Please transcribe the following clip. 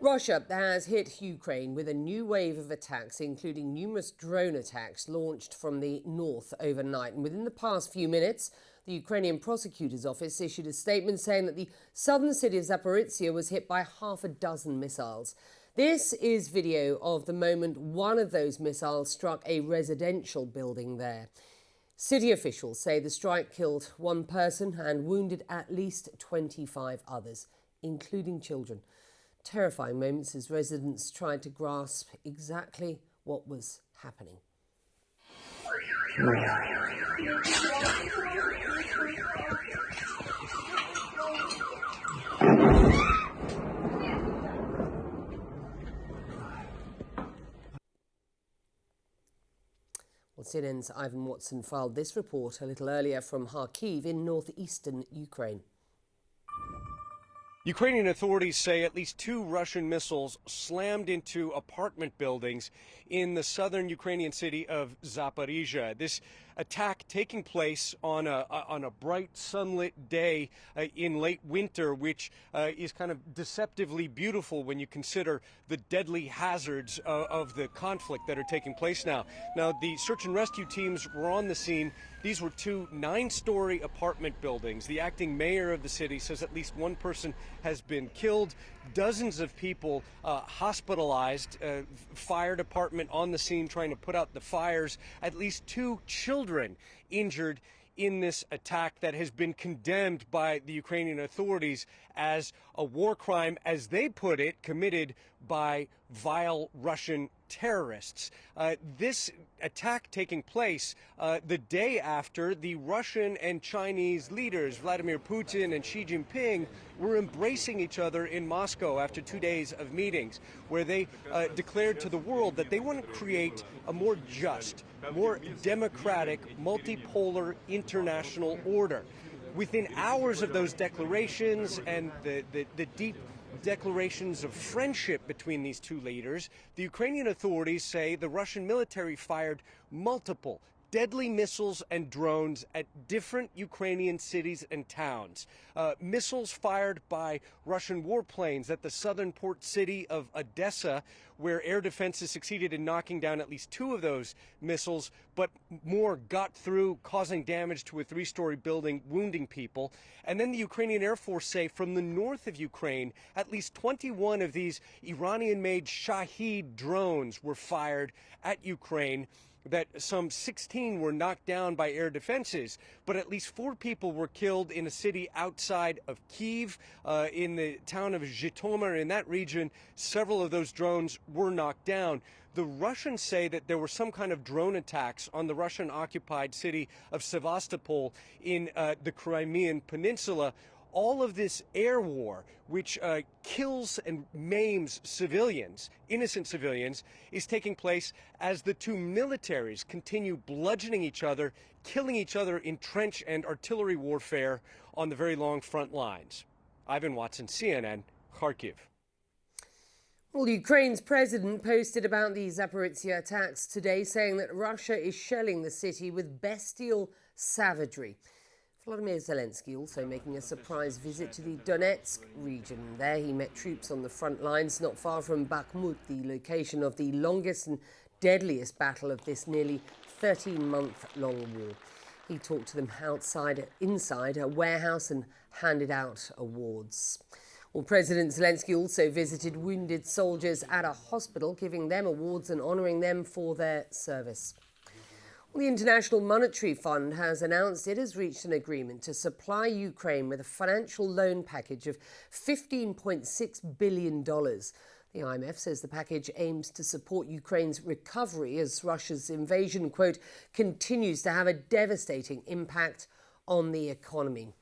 Russia has hit Ukraine with a new wave of attacks, including numerous drone attacks launched from the north overnight. And within the past few minutes, the Ukrainian prosecutor's office issued a statement saying that the southern city of Zaporizhzhia was hit by half a dozen missiles. This is video of the moment one of those missiles struck a residential building there. City officials say the strike killed one person and wounded at least 25 others, including children. Terrifying moments as residents tried to grasp exactly what was happening. Well, CNN's Ivan Watson filed this report a little earlier from Kharkiv in northeastern Ukraine. Ukrainian authorities say at least 2 Russian missiles slammed into apartment buildings in the southern Ukrainian city of Zaporizhzhia. This attack taking place on a bright sunlit day in late winter, which is kind of deceptively beautiful when you consider the deadly hazards of the conflict that are taking place now. Now, the search and rescue teams were on the scene. These were 2 9-story apartment buildings. The acting mayor of the city says at least 1 person has been killed, dozens of people hospitalized, fire department on the scene trying to put out the fires, at least 2 children injured in this attack that has been condemned by the Ukrainian authorities as a war crime, as they put it, committed by vile Russian terrorists. This attack taking place the day after the Russian and Chinese leaders, Vladimir Putin and Xi Jinping, were embracing each other in Moscow after 2 days of meetings, where they declared to the world that they want to create a more just, more democratic, multipolar international order. Within hours of those declarations and the deep declarations of friendship between these 2 leaders, the Ukrainian authorities say the Russian military fired multiple deadly missiles and drones at different Ukrainian cities and towns. Missiles fired by Russian warplanes at the southern port city of Odessa, where air defenses succeeded in knocking down at least 2 of those missiles, but more got through, causing damage to a 3-story building, wounding people. And then the Ukrainian Air Force say from the north of Ukraine, at least 21 of these Iranian-made Shahed drones were fired at Ukraine, that some 16 were knocked down by air defenses, but at least 4 people were killed in a city outside of Kyiv, in the town of Zhytomyr. In that region, several of those drones were knocked down. The Russians say that there were some kind of drone attacks on the Russian-occupied city of Sevastopol in the Crimean Peninsula. All of this air war, which kills and maims civilians, innocent civilians, is taking place as the 2 militaries continue bludgeoning each other, killing each other in trench and artillery warfare on the very long front lines. Ivan Watson, CNN, Kharkiv. Well, Ukraine's president posted about the Zaporizhzhia attacks today, saying that Russia is shelling the city with bestial savagery. Volodymyr Zelensky also making a surprise visit to the Donetsk region. There he met troops on the front lines not far from Bakhmut, the location of the longest and deadliest battle of this nearly 13-month-long war. He talked to them inside a warehouse and handed out awards. Well, President Zelensky also visited wounded soldiers at a hospital, giving them awards and honouring them for their service. The International Monetary Fund has announced it has reached an agreement to supply Ukraine with a financial loan package of $15.6 billion. The IMF says the package aims to support Ukraine's recovery as Russia's invasion, quote, continues to have a devastating impact on the economy.